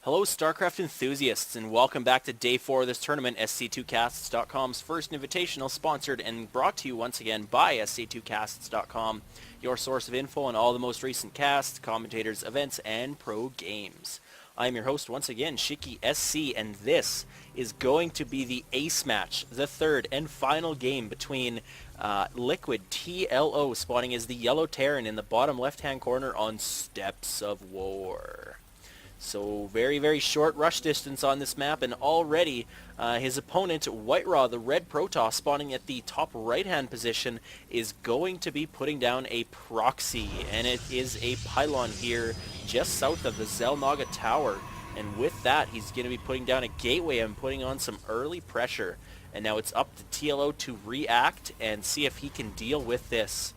Hello Starcraft enthusiasts, and welcome back to Day 4 of this tournament, SC2casts.com's first invitational, sponsored and brought to you once again by SC2casts.com, your source of info on all the most recent casts, commentators, events, and pro games. I am your host once again, Shiki SC, and this is going to be the ace match, the third and final game between Liquid TLO, spawning as the Yellow Terran in the bottom left-hand corner on Steps of War. So very, very short rush distance on this map, and already his opponent, WhiteRa, the red Protoss, spawning at the top right-hand position, is going to be putting down a proxy, and it is a pylon here just south of the Zelnaga Tower. And with that, he's going to be putting down a gateway and putting on some early pressure. And now it's up to TLO to react and see if he can deal with this.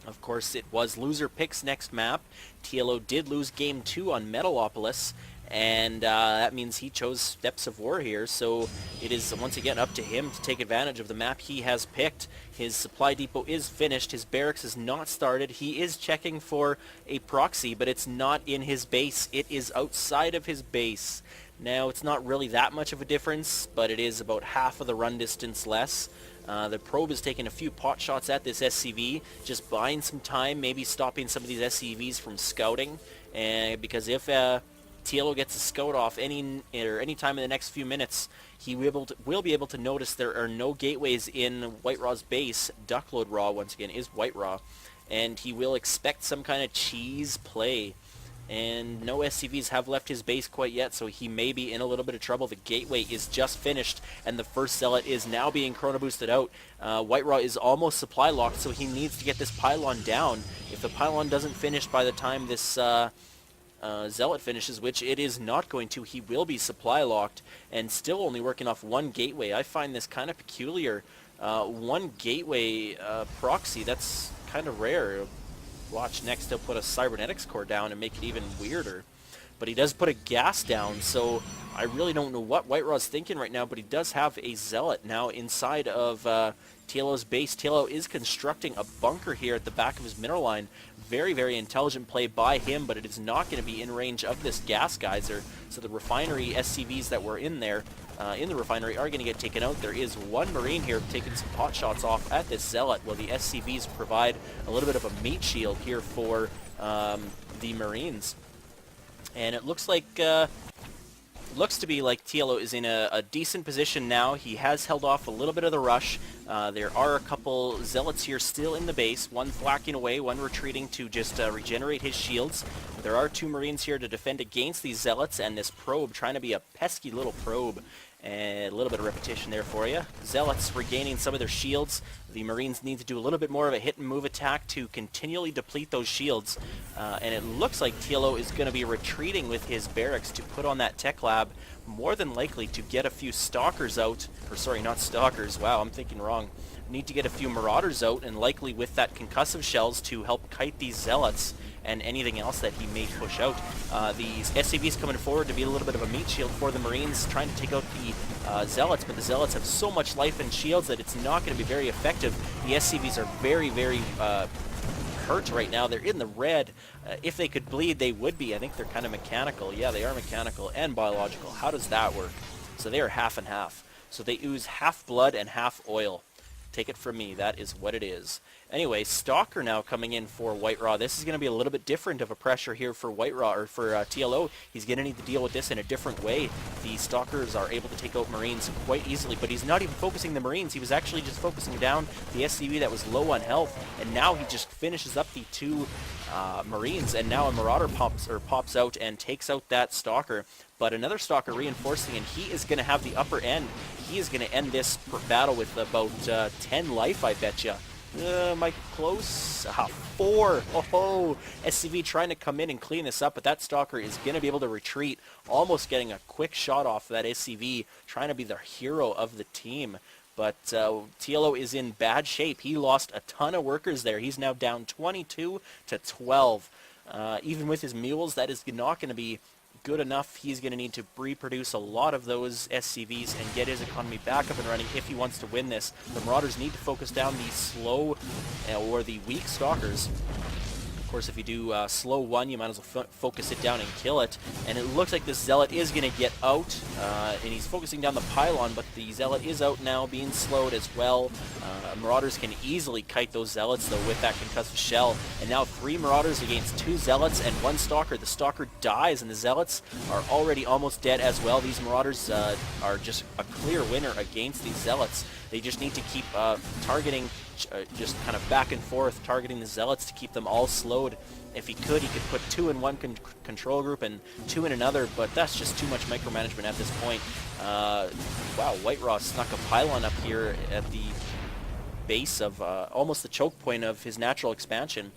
Of course, it was loser picks next map. TLO did lose game 2 on Metalopolis, and that means he chose Steps of War here, so it is once again up to him to take advantage of the map he has picked. His supply depot is finished, his barracks is not started, he is checking for a proxy, but it's not in his base, it is outside of his base. Now, it's not really that much of a difference, but it is about half of the run distance less. The probe is taking a few pot shots at this SCV, just buying some time, maybe stopping some of these SCVs from scouting, because if TLO gets a scout off any time in the next few minutes, he will be able to notice there are no gateways in WhiteRa's base. Duckload Raw, once again, is WhiteRa, and he will expect some kind of cheese play. And no SCVs have left his base quite yet, so he may be in a little bit of trouble. The gateway is just finished, and the first zealot is now being chrono boosted out. WhiteRa is almost supply locked, so he needs to get this pylon down. If the pylon doesn't finish by the time this zealot finishes, which it is not going to, he will be supply locked and still only working off one gateway. I find this kind of peculiar. One gateway proxy, that's kind of rare. Watch, next he'll put a cybernetics core down and make it even weirder. But he does put a gas down, so I really don't know what WhiteRa's thinking right now, but he does have a zealot now inside of TLO's base. TLO is constructing a bunker here at the back of his mineral line. Very, very intelligent play by him, but it is not going to be in range of this gas geyser. So the refinery SCVs that were in there, in the refinery, are going to get taken out. There is one Marine here taking some pot shots off at this zealot, while the SCVs provide a little bit of a meat shield here for the Marines. And it looks like looks to be like TLO is in a decent position now. He has held off a little bit of the rush. There are a couple zealots here still in the base, one flacking away, one retreating to just regenerate his shields. There are two Marines here to defend against these zealots, and this probe trying to be a pesky little probe. And a little bit of repetition there for you. Zealots regaining some of their shields. The Marines need to do a little bit more of a hit and move attack to continually deplete those shields. And it looks like TLO is going to be retreating with his barracks to put on that tech lab, more than likely to get a few stalkers out. Or sorry, not stalkers. Wow, I'm thinking wrong. Need to get a few marauders out, and likely with that concussive shells to help kite these zealots and anything else that he may push out. These SCVs coming forward to be a little bit of a meat shield for the Marines, trying to take out the Zealots, but the Zealots have so much life and shields that it's not going to be very effective. The SCVs are very, very hurt right now. They're in the red. If they could bleed, they would be. I think they're kind of mechanical. Yeah, they are mechanical and biological. How does that work? So they are half and half. So they ooze half blood and half oil. Take it from me, that is what it is. Anyway, Stalker now coming in for WhiteRa. This is going to be a little bit different of a pressure here for WhiteRa, or for TLO. He's going to need to deal with this in a different way. The Stalkers are able to take out Marines quite easily, but he's not even focusing the Marines. He was actually just focusing down the SCV that was low on health, and now he just finishes up the two Marines, and now a Marauder pops out and takes out that Stalker. But another Stalker reinforcing, and he is going to have the upper end. He is going to end this battle with about 10 life, I bet you. Am I close? 4. Oh, SCV trying to come in and clean this up, but that Stalker is going to be able to retreat, almost getting a quick shot off that SCV, trying to be the hero of the team. But TLO is in bad shape. He lost a ton of workers there. He's now down 22 to 12. Even with his mules, that is not going to be good enough. He's going to need to reproduce a lot of those SCVs and get his economy back up and running if he wants to win this. The Marauders need to focus down the slow or the weak Stalkers. course, if you do slow one, you might as well focus it down and kill it. And it looks like the Zealot is going to get out, and he's focusing down the pylon, but the Zealot is out now, being slowed as well. Marauders can easily kite those Zealots, though, with that concussive shell. And now 3 Marauders against 2 Zealots and 1 Stalker. The Stalker dies, and the Zealots are already almost dead as well. These Marauders are just a clear winner against these Zealots. They just need to keep targeting, just kind of back and forth, targeting the Zealots to keep them all slowed. If he could put 2 in one control group and 2 in another, but that's just too much micromanagement at this point. Wow, WhiteRa snuck a pylon up here at the base of almost the choke point of his natural expansion.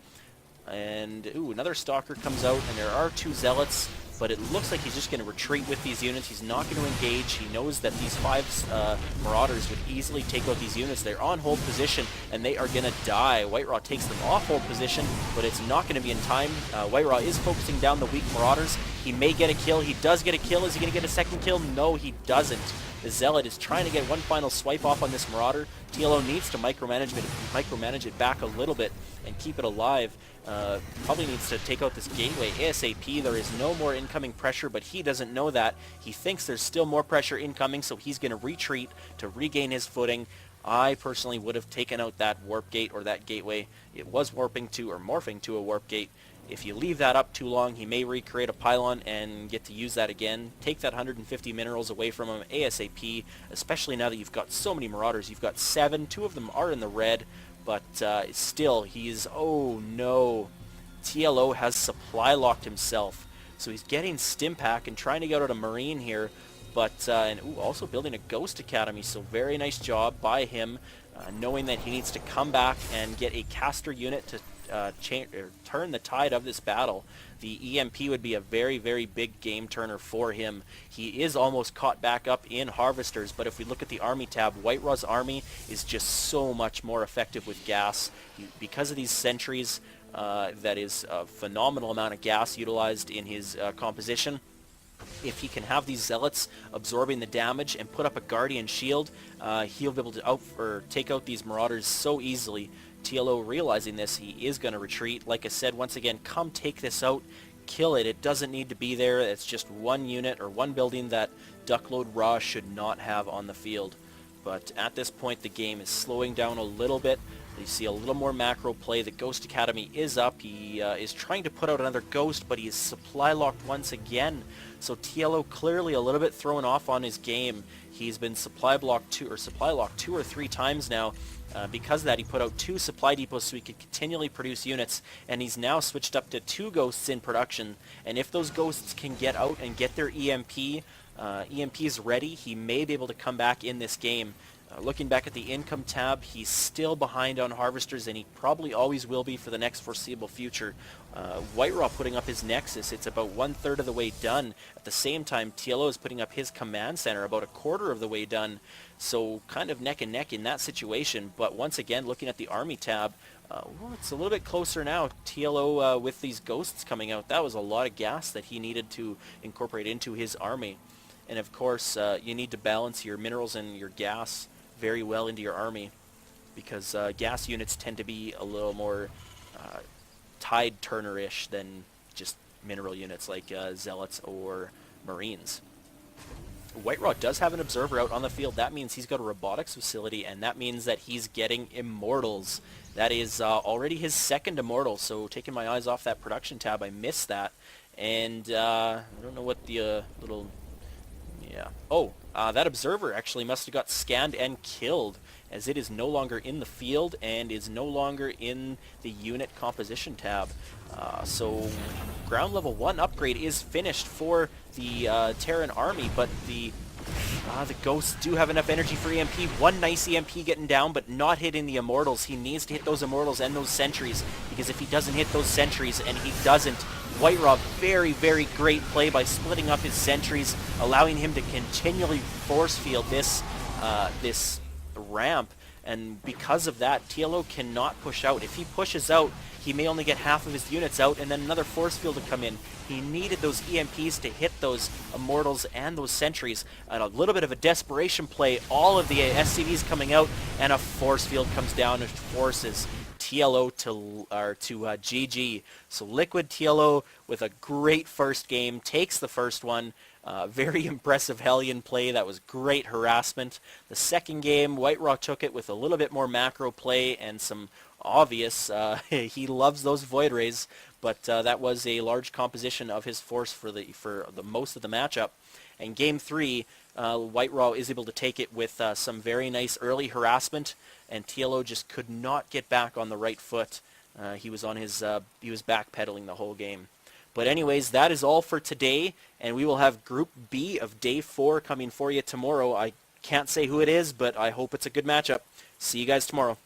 And, ooh, another Stalker comes out, and there are 2 Zealots, but it looks like he's just going to retreat with these units. He's not going to engage. He knows that these 5 Marauders would easily take out these units. They're on hold position, and they are going to die. WhiteRa takes them off hold position, but it's not going to be in time. WhiteRa is focusing down the weak Marauders. He may get a kill. He does get a kill. Is he going to get a second kill? No, he doesn't. The Zealot is trying to get one final swipe off on this Marauder. TLO needs to micromanage it back a little bit and keep it alive. Probably needs to take out this gateway ASAP. There is no more incoming pressure, but he doesn't know that. He thinks there's still more pressure incoming, so he's going to retreat to regain his footing. I personally would have taken out that warp gate or that gateway. It was warping to or morphing to a warp gate. If you leave that up too long, he may recreate a pylon and get to use that again. Take that 150 minerals away from him ASAP, especially now that you've got so many Marauders. You've got 7. 2 of them are in the red, but still, he's... Oh, no. TLO has supply locked himself. So he's getting Stimpack and trying to get out a Marine here, but and also building a Ghost Academy, so very nice job by him, knowing that he needs to come back and get a caster unit to turn the tide of this battle. The EMP would be a very, very big game turner for him. He is almost caught back up in Harvesters, but if we look at the army tab, WhiteRa's army is just so much more effective with gas. Because of these sentries, that is a phenomenal amount of gas utilized in his composition. If he can have these Zealots absorbing the damage and put up a Guardian Shield, he'll be able to take out these Marauders so easily. TLO realizing this, he is going to retreat. Like I said, once again, come take this out, kill it. It doesn't need to be there. It's just one unit or one building that Duckload Ra should not have on the field. But at this point, the game is slowing down a little bit. You see a little more macro play. The Ghost Academy is up. He is trying to put out another Ghost, but he is supply locked once again. So TLO clearly a little bit thrown off on his game. He's been supply locked 2 or 3 times now. Because of that, he put out 2 supply depots so he could continually produce units, and he's now switched up to 2 Ghosts in production. And if those Ghosts can get out and get their EMP is ready, he may be able to come back in this game. Looking back at the income tab, he's still behind on Harvesters, and he probably always will be for the next foreseeable future. WhiteRa putting up his Nexus, it's about 1/3 of the way done. At the same time, TLO is putting up his command center, about 1/4 of the way done. So kind of neck and neck in that situation. But once again, looking at the army tab, well, it's a little bit closer now. TLO with these Ghosts coming out, that was a lot of gas that he needed to incorporate into his army. And of course, you need to balance your minerals and your gas very well into your army, because gas units tend to be a little more tide turner-ish than just mineral units like Zealots or Marines. WhiteRa does have an observer out on the field. That means he's got a robotics facility, and that means that he's getting immortals. That is already his 2nd immortal, so taking my eyes off that production tab, I missed that. And I don't know what the little... Yeah. Oh, that observer actually must have got scanned and killed, as it is no longer in the field and is no longer in the unit composition tab. So ground level 1 upgrade is finished for the Terran army, but the Ghosts do have enough energy for EMP. One nice EMP getting down, but not hitting the Immortals. He needs to hit those Immortals and those Sentries, because if he doesn't hit those Sentries, and he doesn't, WhiteRa, very, very great play by splitting up his Sentries, allowing him to continually force field this ramp. And because of that, TLO cannot push out. If he pushes out, he may only get half of his units out, and then another force field to come in. He needed those EMPs to hit those Immortals and those Sentries. And a little bit of a desperation play, all of the SCVs coming out, and a force field comes down and forces TLO to GG. So Liquid TLO with a great first game takes the first one. Very impressive Hellion play. That was great harassment. The second game, WhiteRa took it with a little bit more macro play and some obvious. He loves those void rays, but that was a large composition of his force for the most of the matchup. And game 3, WhiteRa is able to take it with some very nice early harassment, and TLO just could not get back on the right foot. He was backpedaling the whole game. But anyways, that is all for today, and we will have Group B of Day 4 coming for you tomorrow. I can't say who it is, but I hope it's a good matchup. See you guys tomorrow.